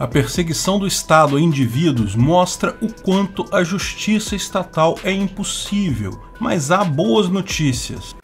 A perseguição do Estado a indivíduos mostra o quanto a justiça estatal é impossível, mas há boas notícias.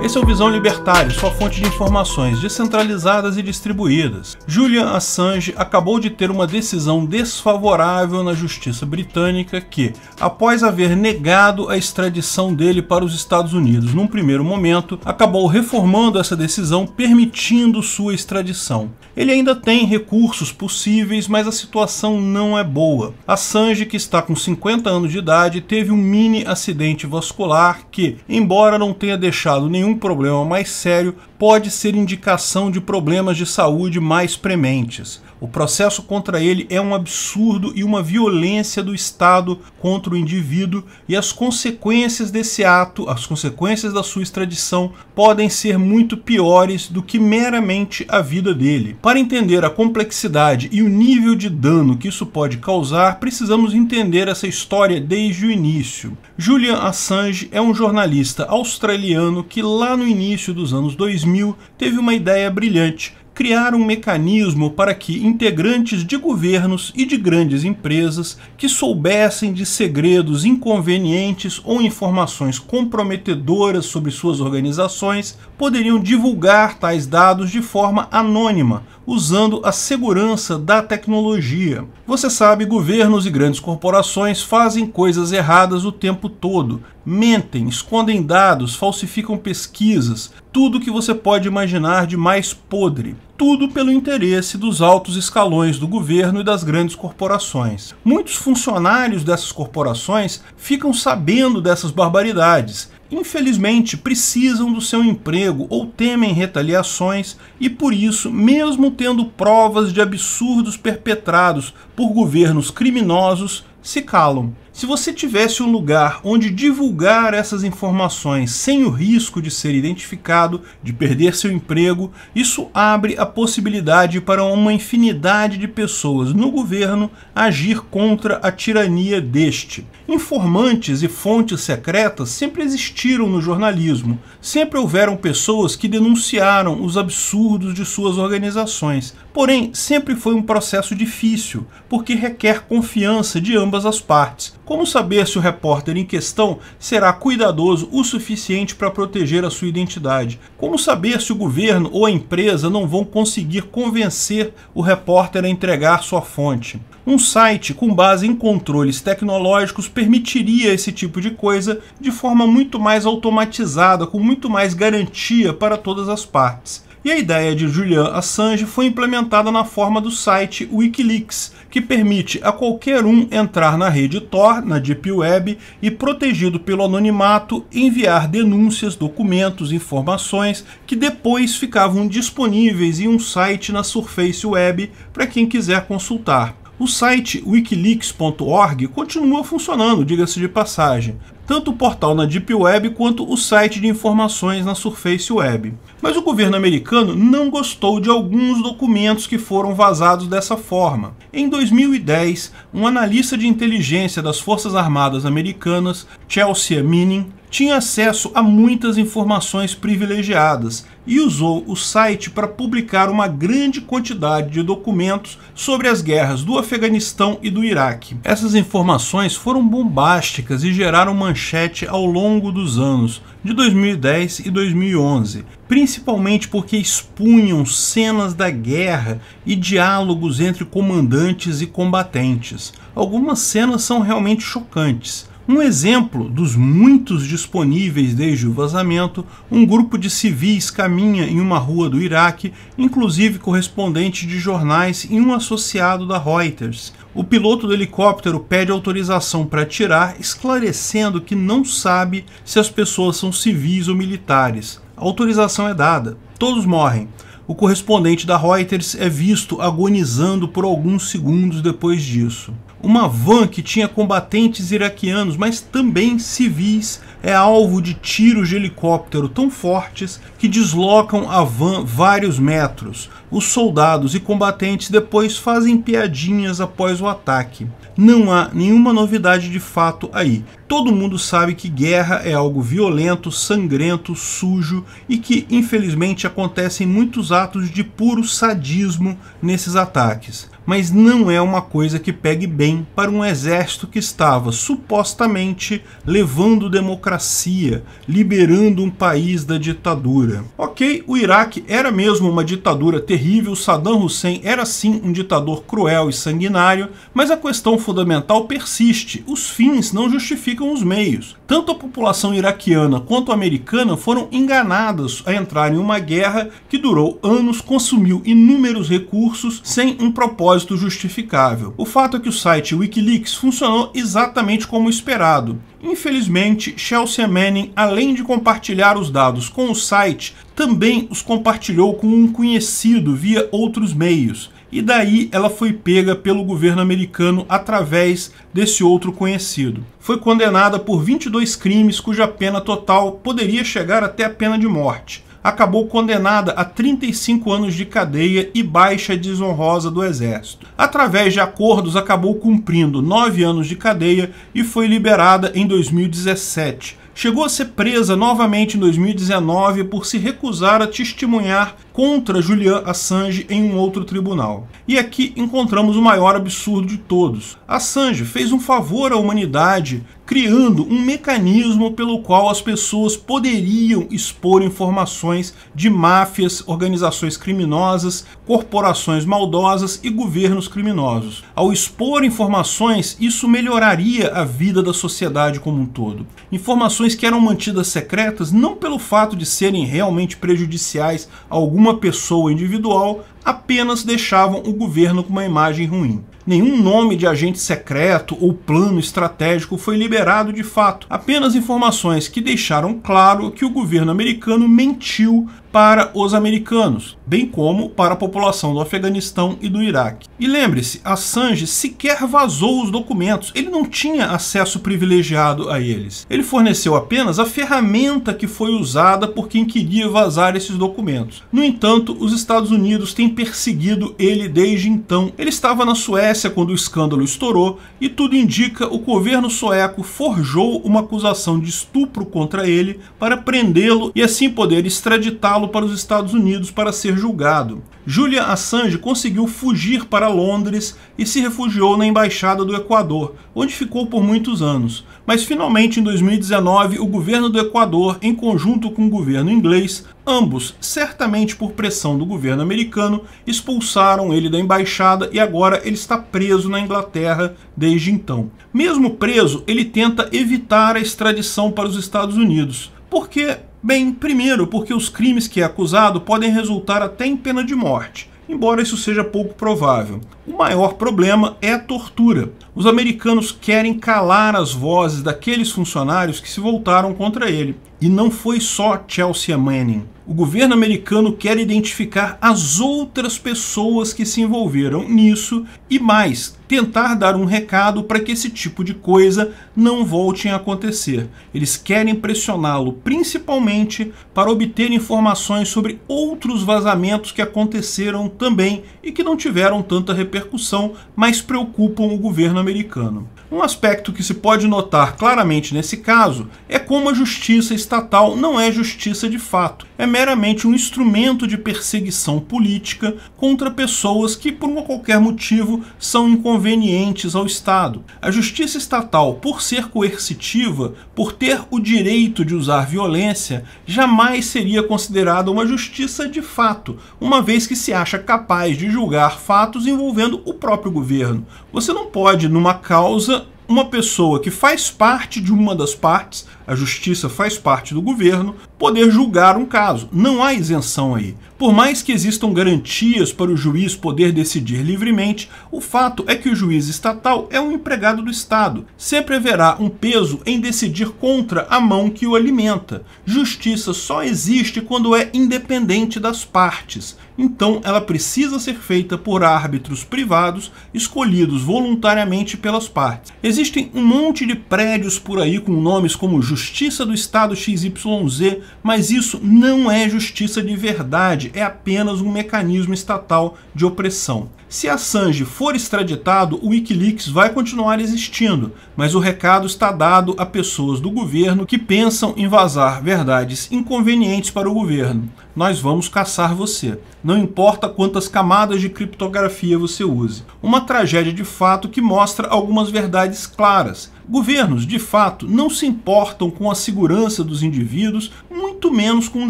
Esse é o Visão Libertário, sua fonte de informações descentralizadas e distribuídas. Julian Assange acabou de ter uma decisão desfavorável na justiça britânica que, após haver negado a extradição dele para os Estados Unidos num primeiro momento, acabou reformando essa decisão, permitindo sua extradição. Ele ainda tem recursos possíveis, mas a situação não é boa. Assange, que está com 50 anos de idade, teve um mini acidente vascular que, embora não tenha deixado nenhum problema mais sério, pode ser indicação de problemas de saúde mais prementes. O processo contra ele é um absurdo e uma violência do Estado contra o indivíduo, e as consequências desse ato, as consequências da sua extradição, podem ser muito piores do que meramente a vida dele. Para entender a complexidade e o nível de dano que isso pode causar, precisamos entender essa história desde o início. Julian Assange é um jornalista australiano que lá no início dos anos 2000 teve uma ideia brilhante: criar um mecanismo para que integrantes de governos e de grandes empresas que soubessem de segredos inconvenientes ou informações comprometedoras sobre suas organizações poderiam divulgar tais dados de forma anônima, usando a segurança da tecnologia. Você sabe, governos e grandes corporações fazem coisas erradas o tempo todo. Mentem, escondem dados, falsificam pesquisas, tudo que você pode imaginar de mais podre. Tudo pelo interesse dos altos escalões do governo e das grandes corporações. Muitos funcionários dessas corporações ficam sabendo dessas barbaridades. Infelizmente, precisam do seu emprego ou temem retaliações e, por isso, mesmo tendo provas de absurdos perpetrados por governos criminosos, se calam. Se você tivesse um lugar onde divulgar essas informações sem o risco de ser identificado, de perder seu emprego, isso abre a possibilidade para uma infinidade de pessoas no governo agir contra a tirania deste. Informantes e fontes secretas sempre existiram no jornalismo. Sempre houveram pessoas que denunciaram os absurdos de suas organizações. Porém, sempre foi um processo difícil, porque requer confiança de ambas as partes. Como saber se o repórter em questão será cuidadoso o suficiente para proteger a sua identidade? Como saber se o governo ou a empresa não vão conseguir convencer o repórter a entregar sua fonte? Um site com base em controles tecnológicos permitiria esse tipo de coisa de forma muito mais automatizada, com muito mais garantia para todas as partes. E a ideia de Julian Assange foi implementada na forma do site Wikileaks, que permite a qualquer um entrar na rede Tor, na Deep Web, e, protegido pelo anonimato, enviar denúncias, documentos, informações que depois ficavam disponíveis em um site na Surface Web para quem quiser consultar. O site wikileaks.org continua funcionando, diga-se de passagem, tanto o portal na Deep Web quanto o site de informações na Surface Web. Mas o governo americano não gostou de alguns documentos que foram vazados dessa forma. Em 2010, um analista de inteligência das Forças Armadas Americanas, Chelsea Manning, tinha acesso a muitas informações privilegiadas e usou o site para publicar uma grande quantidade de documentos sobre as guerras do Afeganistão e do Iraque. Essas informações foram bombásticas e geraram manchete ao longo dos anos de 2010 e 2011, principalmente porque expunham cenas da guerra e diálogos entre comandantes e combatentes. Algumas cenas são realmente chocantes. Um exemplo dos muitos disponíveis desde o vazamento: um grupo de civis caminha em uma rua do Iraque, inclusive correspondente de jornais e um associado da Reuters. O piloto do helicóptero pede autorização para atirar, esclarecendo que não sabe se as pessoas são civis ou militares. A autorização é dada. Todos morrem. O correspondente da Reuters é visto agonizando por alguns segundos depois disso. Uma van que tinha combatentes iraquianos, mas também civis, é alvo de tiros de helicóptero tão fortes que deslocam a van vários metros. Os soldados e combatentes depois fazem piadinhas após o ataque. Não há nenhuma novidade de fato aí. Todo mundo sabe que guerra é algo violento, sangrento, sujo e que, infelizmente, acontecem muitos atos de puro sadismo nesses ataques. Mas não é uma coisa que pegue bem para um exército que estava supostamente levando democracia, liberando um país da ditadura. Ok, o Iraque era mesmo uma ditadura terrível, Saddam Hussein era sim um ditador cruel e sanguinário, mas a questão fundamental persiste: os fins não justificam os meios. Tanto a população iraquiana quanto a americana foram enganadas a entrar em uma guerra que durou anos, consumiu inúmeros recursos sem um propósito justificável. O fato é que o site Wikileaks funcionou exatamente como esperado. Infelizmente, Chelsea Manning, além de compartilhar os dados com o site, também os compartilhou com um conhecido via outros meios. E daí ela foi pega pelo governo americano através desse outro conhecido. Foi condenada por 22 crimes cuja pena total poderia chegar até a pena de morte. Acabou condenada a 35 anos de cadeia e baixa desonrosa do exército. Através de acordos, acabou cumprindo 9 anos de cadeia e foi liberada em 2017. Chegou a ser presa novamente em 2019 por se recusar a testemunhar contra Julian Assange em um outro tribunal. E aqui encontramos o maior absurdo de todos. Assange fez um favor à humanidade criando um mecanismo pelo qual as pessoas poderiam expor informações de máfias, organizações criminosas, corporações maldosas e governos criminosos. Ao expor informações, isso melhoraria a vida da sociedade como um todo. Informações que eram mantidas secretas não pelo fato de serem realmente prejudiciais a alguma pessoa individual, apenas deixavam o governo com uma imagem ruim. Nenhum nome de agente secreto ou plano estratégico foi liberado de fato, apenas informações que deixaram claro que o governo americano mentiu para os americanos, bem como para a população do Afeganistão e do Iraque. E lembre-se, Assange sequer vazou os documentos, ele não tinha acesso privilegiado a eles. Ele forneceu apenas a ferramenta que foi usada por quem queria vazar esses documentos. No entanto, os Estados Unidos têm perseguido ele desde então. Ele estava na Suécia quando o escândalo estourou e tudo indica o governo sueco forjou uma acusação de estupro contra ele para prendê-lo e assim poder extraditá-lo para os Estados Unidos para ser julgado. Julian Assange conseguiu fugir para Londres e se refugiou na Embaixada do Equador, onde ficou por muitos anos. Mas finalmente em 2019 o governo do Equador, em conjunto com o governo inglês, ambos, certamente por pressão do governo americano, expulsaram ele da embaixada e agora ele está preso na Inglaterra desde então. Mesmo preso, ele tenta evitar a extradição para os Estados Unidos. Por quê? Bem, primeiro porque os crimes que é acusado podem resultar até em pena de morte, embora isso seja pouco provável. O maior problema é a tortura. Os americanos querem calar as vozes daqueles funcionários que se voltaram contra ele. E não foi só Chelsea Manning. O governo americano quer identificar as outras pessoas que se envolveram nisso e mais, tentar dar um recado para que esse tipo de coisa não volte a acontecer. Eles querem pressioná-lo principalmente para obter informações sobre outros vazamentos que aconteceram também e que não tiveram tanta repercussão, mas preocupam o governo americano. Um aspecto que se pode notar claramente nesse caso é como a justiça estatal não é justiça de fato, é meramente um instrumento de perseguição política contra pessoas que, por qualquer motivo, são inconvenientes ao Estado. A justiça estatal, por ser coercitiva, por ter o direito de usar violência, jamais seria considerada uma justiça de fato, uma vez que se acha capaz de julgar fatos envolvendo o próprio governo. Você não pode, numa causa, uma pessoa que faz parte de uma das partes, a justiça faz parte do governo, poder julgar um caso. Não há isenção aí. Por mais que existam garantias para o juiz poder decidir livremente, o fato é que o juiz estatal é um empregado do Estado. Sempre haverá um peso em decidir contra a mão que o alimenta. Justiça só existe quando é independente das partes. Então ela precisa ser feita por árbitros privados escolhidos voluntariamente pelas partes. Existem um monte de prédios por aí com nomes como Justiça justiça do Estado XYZ, mas isso não é justiça de verdade, é apenas um mecanismo estatal de opressão. Se Assange for extraditado, o Wikileaks vai continuar existindo, mas o recado está dado a pessoas do governo que pensam em vazar verdades inconvenientes para o governo. Nós vamos caçar você. Não importa quantas camadas de criptografia você use. Uma tragédia de fato que mostra algumas verdades claras. Governos, de fato, não se importam com a segurança dos indivíduos, muito menos com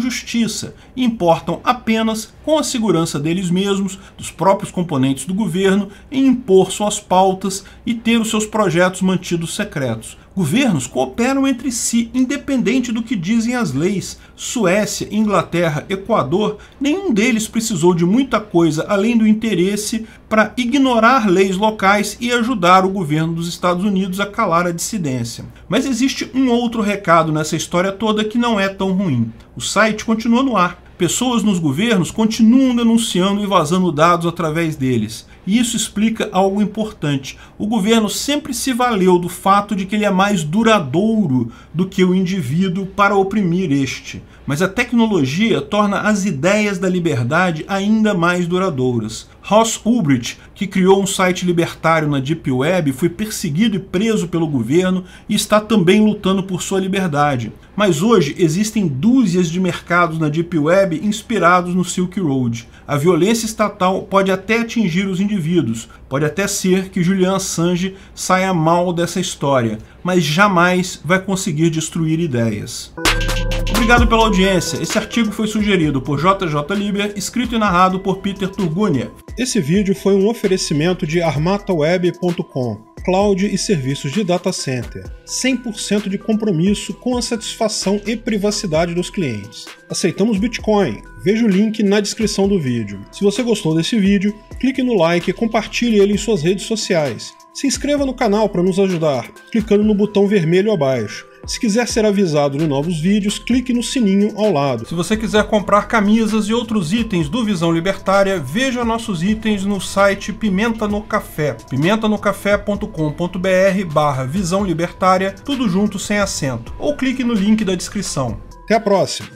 justiça. Importam apenas com a segurança deles mesmos, dos próprios componentes do governo, em impor suas pautas e ter os seus projetos mantidos secretos. Governos cooperam entre si, independente do que dizem as leis. Suécia, Inglaterra, Equador, nenhum deles precisou de muita coisa além do interesse para ignorar leis locais e ajudar o governo dos Estados Unidos a calar a dissidência. Mas existe um outro recado nessa história toda que não é tão ruim. O site continua no ar. Pessoas nos governos continuam denunciando e vazando dados através deles. E isso explica algo importante. O governo sempre se valeu do fato de que ele é mais duradouro do que o indivíduo para oprimir este. Mas a tecnologia torna as ideias da liberdade ainda mais duradouras. Ross Ulbricht, que criou um site libertário na Deep Web, foi perseguido e preso pelo governo e está também lutando por sua liberdade. Mas hoje existem dúzias de mercados na Deep Web inspirados no Silk Road. A violência estatal pode até atingir os indivíduos, pode até ser que Julian Assange saia mal dessa história, mas jamais vai conseguir destruir ideias. Obrigado pela audiência. Esse artigo foi sugerido por JJ Liber, escrito e narrado por Peter Turguniev. Esse vídeo foi um oferecimento de armataweb.com, cloud e serviços de data center, 100% de compromisso com a satisfação e privacidade dos clientes. Aceitamos Bitcoin, veja o link na descrição do vídeo. Se você gostou desse vídeo, clique no like e compartilhe ele em suas redes sociais. Se inscreva no canal para nos ajudar, clicando no botão vermelho abaixo. Se quiser ser avisado de novos vídeos, clique no sininho ao lado. Se você quiser comprar camisas e outros itens do Visão Libertária, veja nossos itens no site Pimenta no Café, pimentanocafé.com.br/Visão Libertária, tudo junto sem acento, ou clique no link da descrição. Até a próxima!